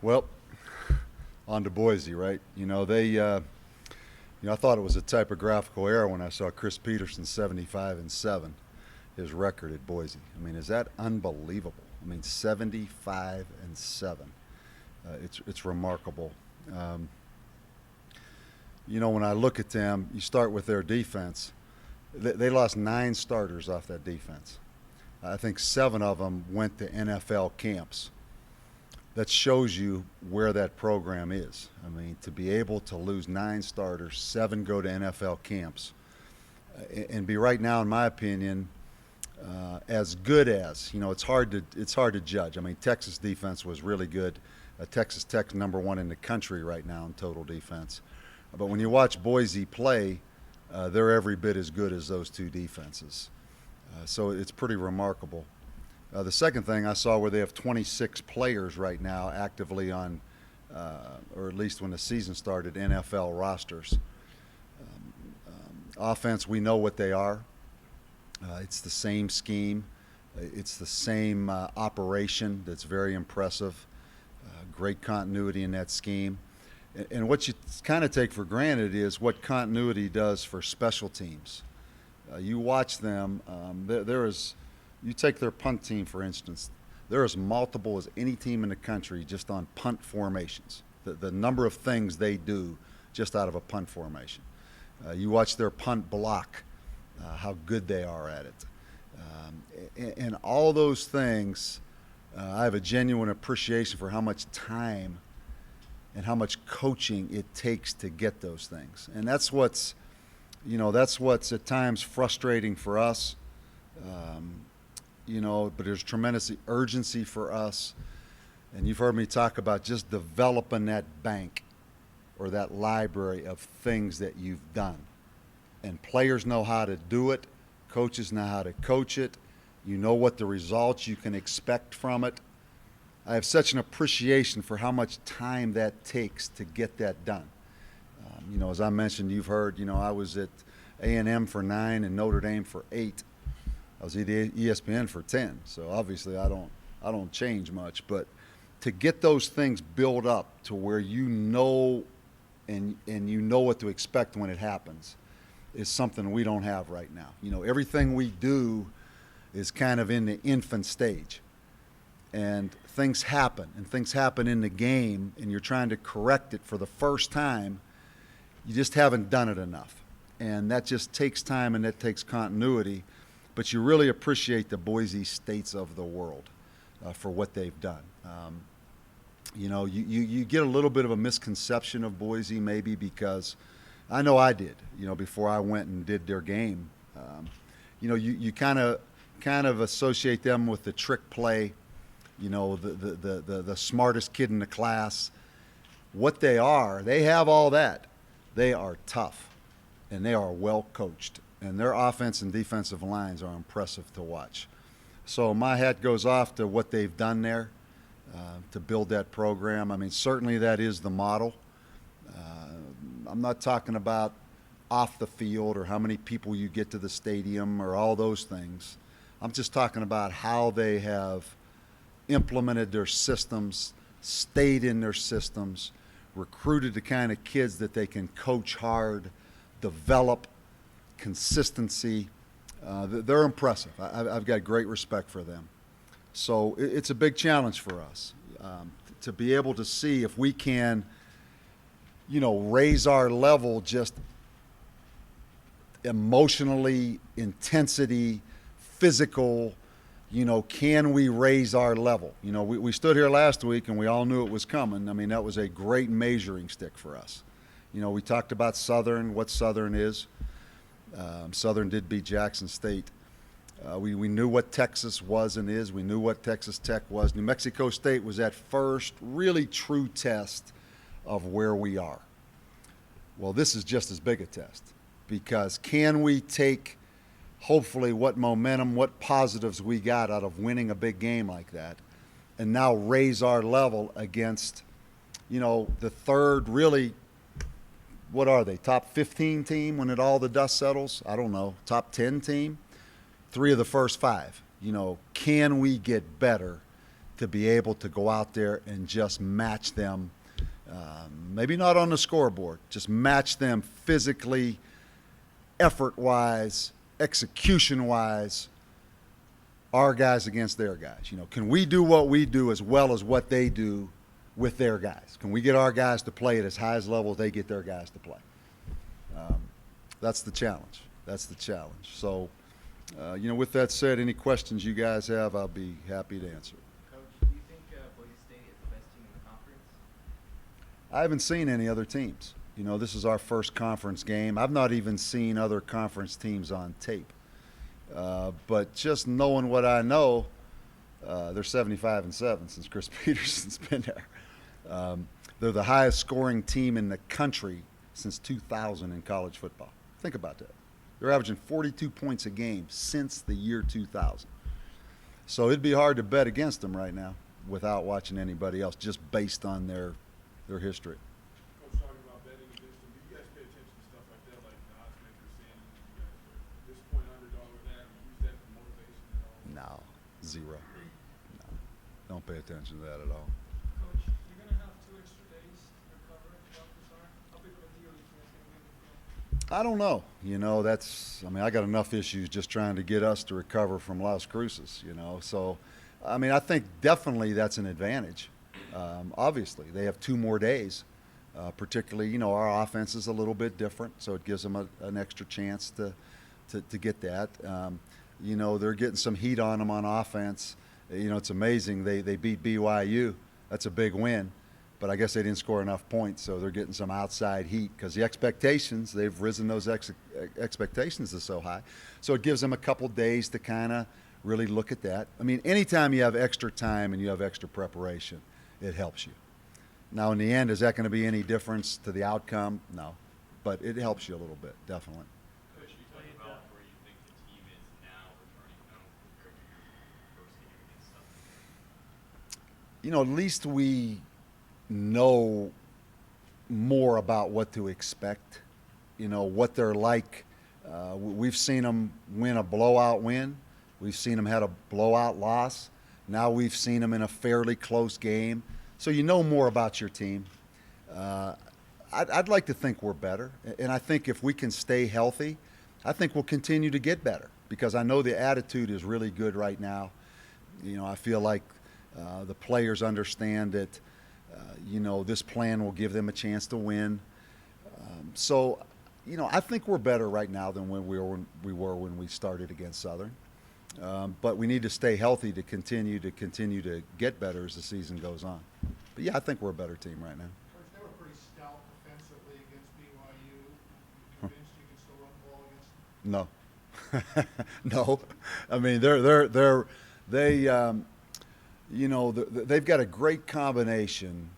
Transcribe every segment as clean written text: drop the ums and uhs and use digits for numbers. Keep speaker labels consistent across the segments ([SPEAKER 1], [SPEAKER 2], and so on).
[SPEAKER 1] Well, on to Boise, right? I thought it was a typographical error when I saw Chris Peterson 75-7, his record at Boise. I mean, is that unbelievable? I mean, 75-7. It's remarkable. Um, when I look at them, you start with their defense. They lost 9 starters off that defense. I think 7 of them went to NFL camps. That shows you where that program is. I mean, to be able to lose 9 starters, 7 go to NFL camps, and be right now, in my opinion, as good as it's hard to judge. I mean, Texas defense was really good. Texas Tech's #1 in the country right now in total defense. But when you watch Boise play, they're every bit as good as those 2 defenses. So it's pretty remarkable. The second thing I saw where they have 26 players right now actively on, or at least when the season started, NFL rosters. Offense, we know what they are. It's the same scheme. It's the same operation that's very impressive. Great continuity in that scheme. And what you kind of take for granted is what continuity does for special teams. You watch them, you take their punt team, for instance, they're as multiple as any team in the country just on punt formations. The number of things they do just out of a punt formation. You watch their punt block, how good they are at it. And all those things, I have a genuine appreciation for how much time and how much coaching it takes to get those things. And that's what's at times frustrating for us. But there's tremendous urgency for us. And you've heard me talk about just developing that bank or that library of things that you've done. And players know how to do it. Coaches know how to coach it. You know what the results you can expect from it. I have such an appreciation for how much time that takes to get that done. As I mentioned, you've heard, I was at A&M for 9 and Notre Dame for 8. I was at ESPN for 10, so obviously I don't change much. But to get those things built up to where and you know what to expect when it happens is something we don't have right now. Everything we do is kind of in the infant stage, and things happen in the game, and you're trying to correct it for the first time. You just haven't done it enough, and that just takes time and that takes continuity. But you really appreciate the Boise States of the world for what they've done. You get a little bit of a misconception of Boise maybe because I know I did, before I went and did their game. You kind of associate them with the trick play, the smartest kid in the class. What they are, they have all that. They are tough, and they are well coached. And their offense and defensive lines are impressive to watch. So my hat goes off to what they've done there to build that program. I mean, certainly that is the model. I'm not talking about off the field or how many people you get to the stadium or all those things. I'm just talking about how they have implemented their systems, stayed in their systems, recruited the kind of kids that they can coach hard, develop, consistency. They're impressive. I've got great respect for them. So it's a big challenge for us to be able to see if we can, raise our level just emotionally, intensity, physical. Can we raise our level? We stood here last week and we all knew it was coming. I mean, that was a great measuring stick for us. We talked about Southern, what Southern is. Southern did beat Jackson State. We knew what Texas was and is. We knew what Texas Tech was. New Mexico State was that first really true test of where we are. Well, this is just as big a test because can we take hopefully what momentum, what positives we got out of winning a big game like that and now raise our level against, the third really, what are they, top 15 team when all the dust settles? I don't know, top 10 team? 3 of the first 5. Can we get better to be able to go out there and just match them. Maybe not on the scoreboard, just match them physically, effort-wise, execution-wise, our guys against their guys. Can we do what we do as well as what they do with their guys? Can we get our guys to play at as high as level as they get their guys to play? That's the challenge. That's the challenge. So, with that said, any questions you guys have, I'll be happy to answer.
[SPEAKER 2] Coach, do you think Boise State is the best team in the conference?
[SPEAKER 1] I haven't seen any other teams. This is our first conference game. I've not even seen other conference teams on tape. But just knowing what I know, they're 75-7 since Chris Peterson's been there. They're the highest scoring team in the country since 2000 in college football. Think about that. They're averaging 42 points a game since the year 2000. So it'd be hard to bet against them right now without watching anybody else, just based on their history.
[SPEAKER 3] Coach, talking about betting against them, do you guys pay attention to stuff like that, like the odds makers saying you guys are this point underdog or that, and use that for motivation at all?
[SPEAKER 1] No, zero. No, don't pay attention to that at all.
[SPEAKER 4] Coach, you're going to have 2 extra days to recover throughout this arc. How big of a deal do you think it's going to be?
[SPEAKER 1] I don't know. I got enough issues just trying to get us to recover from Las Cruces, So, I think definitely that's an advantage. Obviously, they have 2 more days. Particularly, our offense is a little bit different, so it gives them an extra chance to get that. They're getting some heat on them on offense. It's amazing. They beat BYU. That's a big win. But I guess they didn't score enough points, so they're getting some outside heat because the expectations, they've risen those expectations are so high. So it gives them a couple days to kind of really look at that. Anytime you have extra time and you have extra preparation, it helps you. Now, in the end, is that going to be any difference to the outcome? No. But it helps you a little bit, definitely.
[SPEAKER 5] Coach, you talk about where you think the team is now returning home compared to your first game against Southern?
[SPEAKER 1] At least we know more about what to expect, what they're like. We've seen them win a blowout win. We've seen them had a blowout loss. Now we've seen them in a fairly close game. So you know more about your team. I'd like to think we're better. And I think if we can stay healthy, I think we'll continue to get better because I know the attitude is really good right now. I feel like the players understand that this plan will give them a chance to win. So, I think we're better right now than when we were when we started against Southern. But we need to stay healthy to continue to get better as the season goes on. But yeah, I think we're a better team right now.
[SPEAKER 3] Coach, they were pretty stout defensively against BYU. You convinced you can still run the ball against them?
[SPEAKER 1] No, they've got a great combination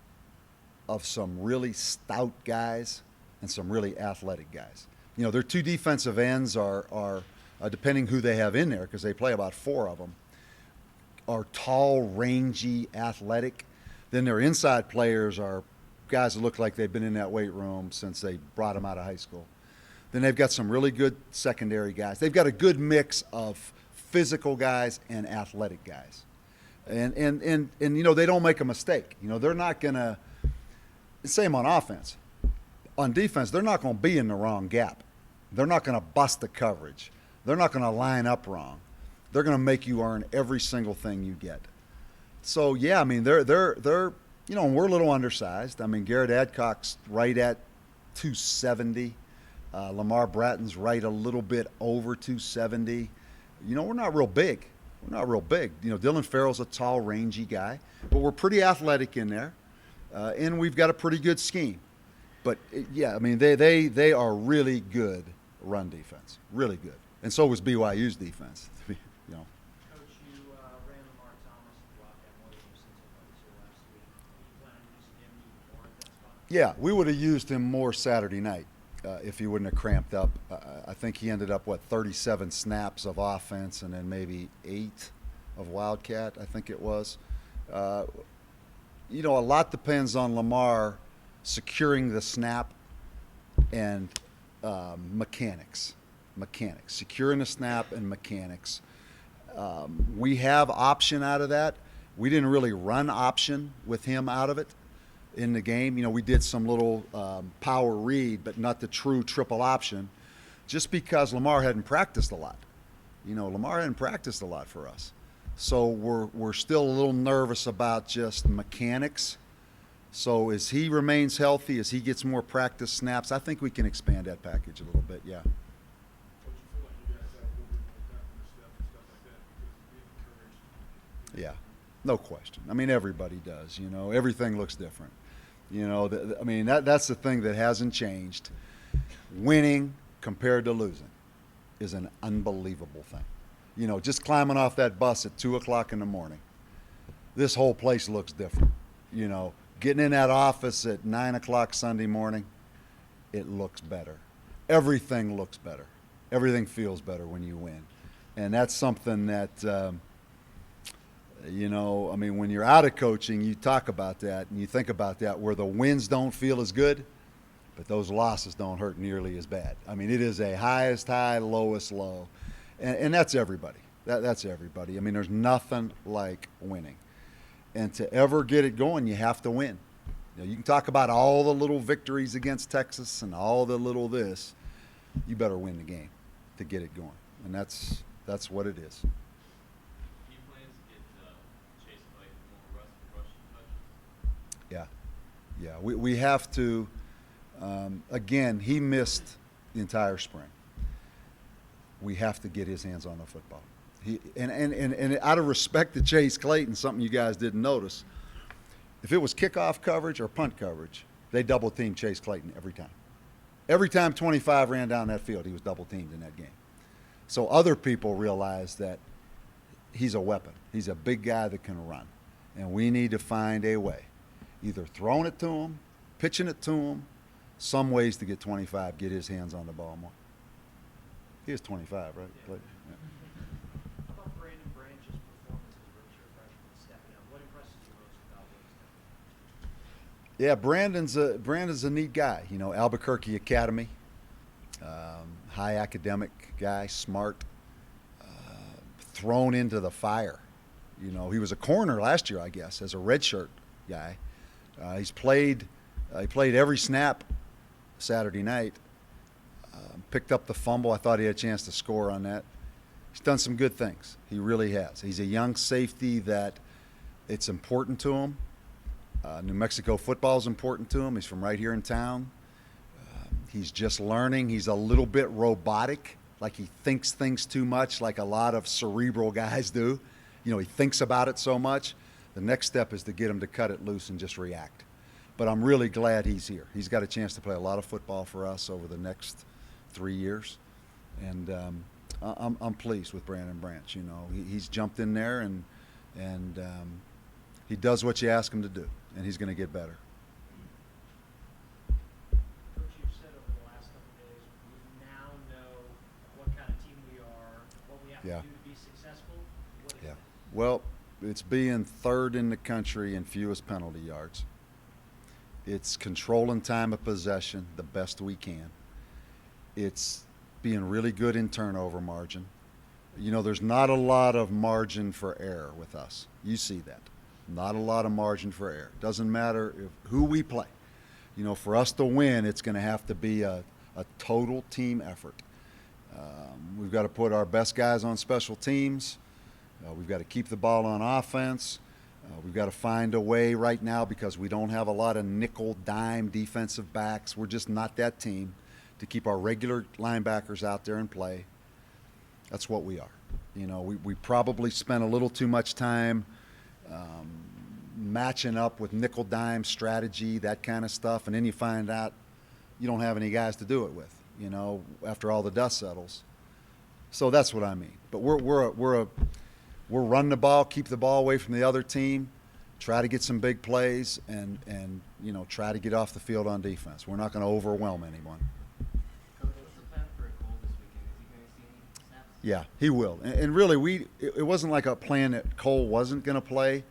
[SPEAKER 1] of some really stout guys and some really athletic guys. Their 2 defensive ends are depending who they have in there, because they play about 4 of them, are tall, rangy, athletic. Then their inside players are guys that look like they've been in that weight room since they brought them out of high school. Then they've got some really good secondary guys. They've got a good mix of physical guys and athletic guys. And they don't make a mistake. They're not going to – same on offense. On defense, they're not going to be in the wrong gap. They're not going to bust the coverage. They're not going to line up wrong. They're going to make you earn every single thing you get. So, yeah, they're and we're a little undersized. Garrett Adcock's right at 270. Lamar Bratton's right a little bit over 270. We're not real big. Dylan Farrell's a tall, rangy guy, but we're pretty athletic in there, and we've got a pretty good scheme. But they are really good run defense, really good, and so was BYU's defense.
[SPEAKER 4] Coach, you ran Lamar Thomas and Rocket Williams since last week. You plan on using him even more at that spot?
[SPEAKER 1] Yeah, we would have used him more Saturday night if he wouldn't have cramped up. I think he ended up 37 snaps of offense and then maybe 8 of Wildcat. I think it was. A lot depends on Lamar securing the snap and mechanics, securing the snap and mechanics. We have option out of that, We didn't really run option with him out of it in the game. You know, we did some little power read, but not the true triple option, just because Lamar hadn't practiced a lot. You know, Lamar hadn't practiced a lot for us. So we're still a little nervous about just mechanics. So as he remains healthy, as he gets more practice snaps, I think we can expand that package a little bit, yeah.
[SPEAKER 3] Don't you feel like you guys have a little bit more depth in the steps and stuff like that because being encouraged?
[SPEAKER 1] Yeah, no question. I mean, everybody does. You know, everything looks different. You know, I mean, that's the thing that hasn't changed. Winning compared to losing is an unbelievable thing. You know, just climbing off that bus at 2 o'clock in the morning, this whole place looks different. You know, getting in that office at 9 o'clock Sunday morning, it looks better. Everything looks better. Everything feels better when you win. And that's something that, you know, I mean, when you're out of coaching, you talk about that and you think about that, where the wins don't feel as good, but those losses don't hurt nearly as bad. I mean, it is a highest high, lowest low. And that's everybody. That's everybody. I mean, there's nothing like winning. And to ever get it going, you have to win. You know, you can talk about all the little victories against Texas and all the little this. You better win the game to get it going. And that's what it is.
[SPEAKER 5] Do you plan to get Chase Clayton more rushing touches?
[SPEAKER 1] Yeah, we have to. Again, he missed the entire spring. We have to get his hands on the football. And out of respect to Chase Clayton, something you guys didn't notice, if it was kickoff coverage or punt coverage, they double teamed Chase Clayton every time. Every time 25 ran down that field, he was double teamed in that game. So other people realized that he's a weapon. He's a big guy that can run. And we need to find a way, either throwing it to him, pitching it to him, some ways to get 25, get his hands on the ball more. He is 25, right?
[SPEAKER 4] Yeah. How about Brandon Branch's performance as a redshirt freshman stepping up? What impresses you most about what he's done?
[SPEAKER 1] Yeah, Brandon's a neat guy. You know, Albuquerque Academy, high academic guy, smart, thrown into the fire. You know, he was a corner last year, I guess, as a redshirt guy. He played every snap Saturday night. Picked up the fumble. I thought he had a chance to score on that. He's done some good things. He really has. He's a young safety that it's important to him. New Mexico football is important to him. He's from right here in town. He's just learning. He's a little bit robotic, like he thinks things too much, like a lot of cerebral guys do. You know, he thinks about it so much. The next step is to get him to cut it loose and just react. But I'm really glad he's here. He's got a chance to play a lot of football for us over the next 3 years, and I'm pleased with Brandon Branch. You know, he's jumped in there and he does what you ask him to do, and he's going to get better.
[SPEAKER 4] Coach, you've said over the last couple of days, we now know what kind of team we are, what we have
[SPEAKER 1] Yeah.
[SPEAKER 4] to do to be successful. What is
[SPEAKER 1] Yeah.
[SPEAKER 4] that?
[SPEAKER 1] Well, it's being third in the country in fewest penalty yards. It's controlling time of possession the best we can. It's being really good in turnover margin. You know, there's not a lot of margin for error with us. You see that. Not a lot of margin for error. Doesn't matter who we play. You know, for us to win, it's going to have to be a total team effort. We've got to put our best guys on special teams. We've got to keep the ball on offense. We've got to find a way right now, because we don't have a lot of nickel dime defensive backs. We're just not that team, to keep our regular linebackers out there and play. That's what we are. You know, we probably spent a little too much time matching up with nickel dime strategy, that kind of stuff, and then you find out you don't have any guys to do it with, you know, after all the dust settles. So that's what I mean. But we're run the ball, keep the ball away from the other team, try to get some big plays, and you know, try to get off the field on defense. We're not going to overwhelm anyone.
[SPEAKER 2] Coach, what's the plan for Cole this weekend? Is he going to see any snaps?
[SPEAKER 1] Yeah, he will. And really, it wasn't like a plan that Cole wasn't going to play.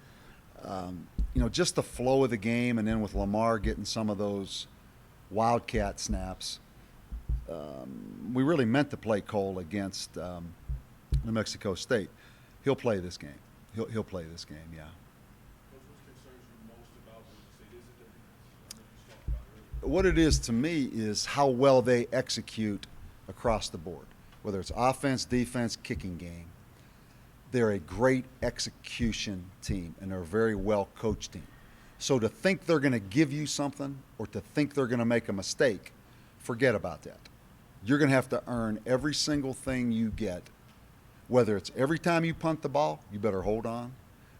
[SPEAKER 1] You know, just the flow of the game, and then with Lamar getting some of those wildcat snaps, we really meant to play Cole against New Mexico State. He'll play this game. He'll play this game, yeah. what it is to me is how well they execute across the board, whether it's offense, defense, kicking game. They're a great execution team, and they're a very well coached team. So to think they're going to give you something or to think they're going to make a mistake, forget about that. You're going to have to earn every single thing you get, whether it's every time you punt the ball, you better hold on,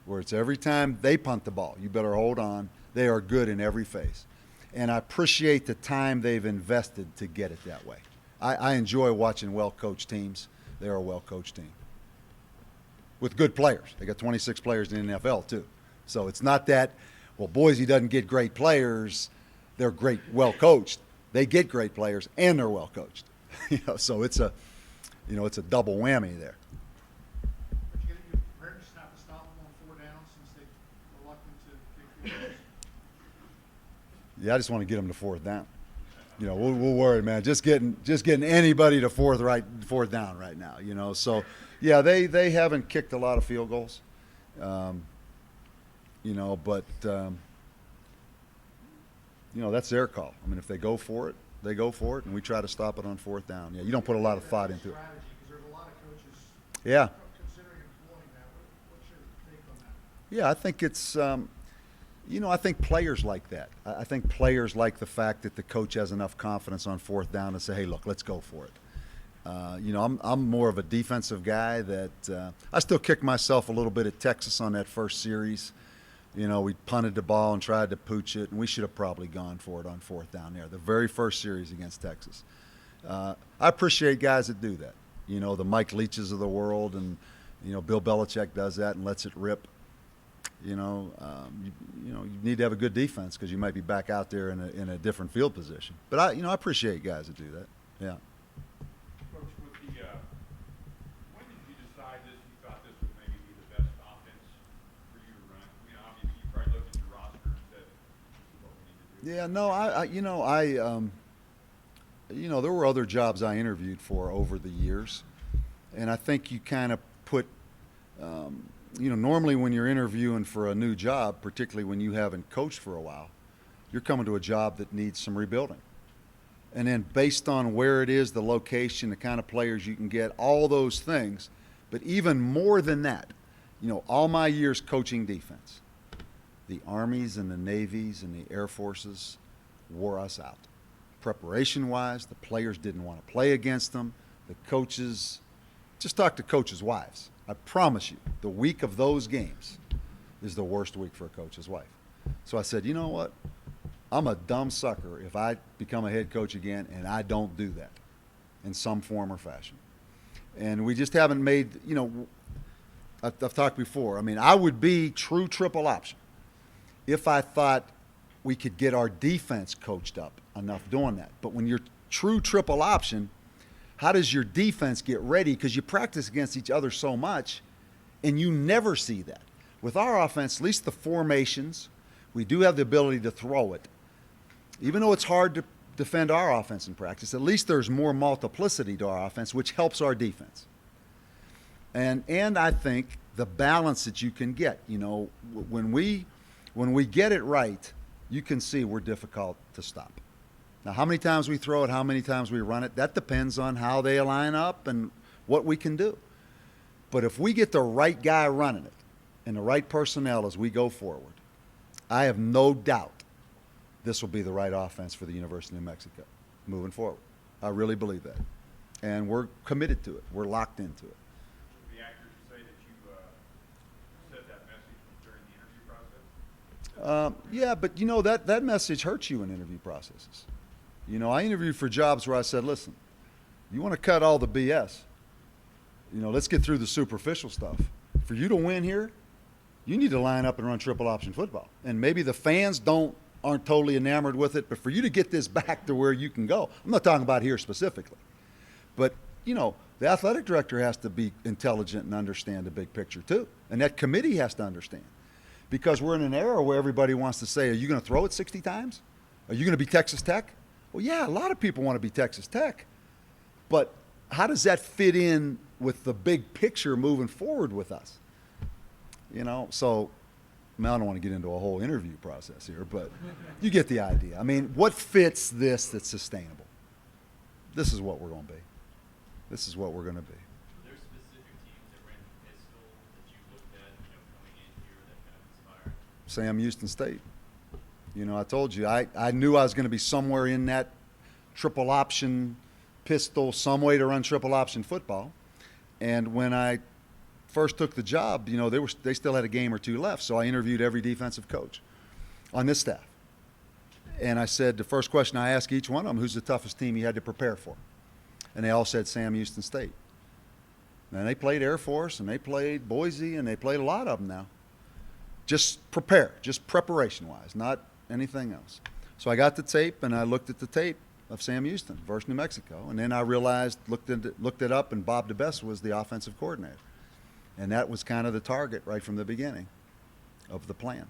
[SPEAKER 1] or it's every time they punt the ball, you better hold on. They are good in every phase. And I appreciate the time they've invested to get it that way. I enjoy watching well-coached teams. They're a well-coached team with good players. They got 26 players in the NFL, too. So it's not that, well, Boise doesn't get great players. They're great, well-coached. They get great players, and they're well-coached. So it's a double whammy there.
[SPEAKER 6] But your parents have to stop them on 4 downs since they're reluctant to kick field goals?
[SPEAKER 1] Yeah, I just want to get them to fourth down. We'll worry, man. Just getting anybody to fourth down right now. So, yeah, they haven't kicked a lot of field goals, but that's their call. I mean, if they go for it, they go for it, and we try to stop it on fourth down. Yeah, you don't put a lot of thought into it.
[SPEAKER 6] Strategy, because there's a lot of coaches
[SPEAKER 1] Yeah,
[SPEAKER 6] considering employing that. What's your take on that?
[SPEAKER 1] yeah, I think it's. I think players like that. I think players like the fact that the coach has enough confidence on fourth down to say, hey, look, let's go for it. I'm more of a defensive guy that I still kick myself a little bit at Texas on that first series. We punted the ball and tried to pooch it, and we should have probably gone for it on fourth down there, the very first series against Texas. I appreciate guys that do that. The Mike Leaches of the world, and, Bill Belichick does that and lets it rip. You need to have a good defense because you might be back out there in a different field position. But I appreciate guys that do that. Yeah.
[SPEAKER 3] Coach, with the, when did you decide you thought this would maybe be the best offense for you to run? Obviously you probably looked at your roster and said, this is what we need to do.
[SPEAKER 1] Yeah. No, there were other jobs I interviewed for over the years, and I think you kind of put. Normally when you're interviewing for a new job, particularly when you haven't coached for a while, you're coming to a job that needs some rebuilding. And then based on where it is, the location, the kind of players you can get, all those things, but even more than that, all my years coaching defense, the Armies and the Navies and the Air Forces wore us out. Preparation-wise, the players didn't want to play against them. The coaches, just talk to coaches' wives. I promise you, the week of those games is the worst week for a coach's wife. So I said, you know what? I'm a dumb sucker if I become a head coach again and I don't do that in some form or fashion. And we just haven't made, I've talked before. I mean, I would be true triple option if I thought we could get our defense coached up enough doing that. But when you're true triple option, how does your defense get ready? Because you practice against each other so much, and you never see that. With our offense, at least the formations, we do have the ability to throw it. Even though it's hard to defend our offense in practice, at least there's more multiplicity to our offense, which helps our defense. And I think the balance that you can get, when we get it right, you can see we're difficult to stop. Now, how many times we throw it, how many times we run it, that depends on how they line up and what we can do. But if we get the right guy running it and the right personnel as we go forward, I have no doubt this will be the right offense for the University of New Mexico moving forward. I really believe that. And we're committed to it. We're locked into it.
[SPEAKER 3] Would it be accurate to say that you said that message during the interview process?
[SPEAKER 1] Yeah, but that message hurts you in interview processes. I interviewed for jobs where I said, listen, you want to cut all the BS. Let's get through the superficial stuff. For you to win here, you need to line up and run triple option football. And maybe the fans aren't totally enamored with it, but for you to get this back to where you can go, I'm not talking about here specifically. But, the athletic director has to be intelligent and understand the big picture too. And that committee has to understand. Because we're in an era where everybody wants to say, are you going to throw it 60 times? Are you going to be Texas Tech? Well, yeah, a lot of people want to be Texas Tech. But how does that fit in with the big picture moving forward with us? So I don't want to get into a whole interview process here, but you get the idea. I mean, what fits this that's sustainable? This is what we're going to be. This is what we're going to be.
[SPEAKER 5] Were there specific teams that ran the pistol that you looked at, coming in here that kind of inspired?
[SPEAKER 1] Sam Houston State. I told you, I knew I was going to be somewhere in that triple option pistol, some way to run triple option football. And when I first took the job, they still had a game or two left. So I interviewed every defensive coach on this staff. And I said, the first question I asked each one of them, who's the toughest team you had to prepare for? And they all said Sam Houston State. And they played Air Force, and they played Boise, and they played a lot of them now. Just prepare, just preparation-wise, not anything else. So I got the tape, and I looked at the tape of Sam Houston versus New Mexico. And then I realized, looked it up, and Bob DeBest was the offensive coordinator. And that was kind of the target right from the beginning of the plan.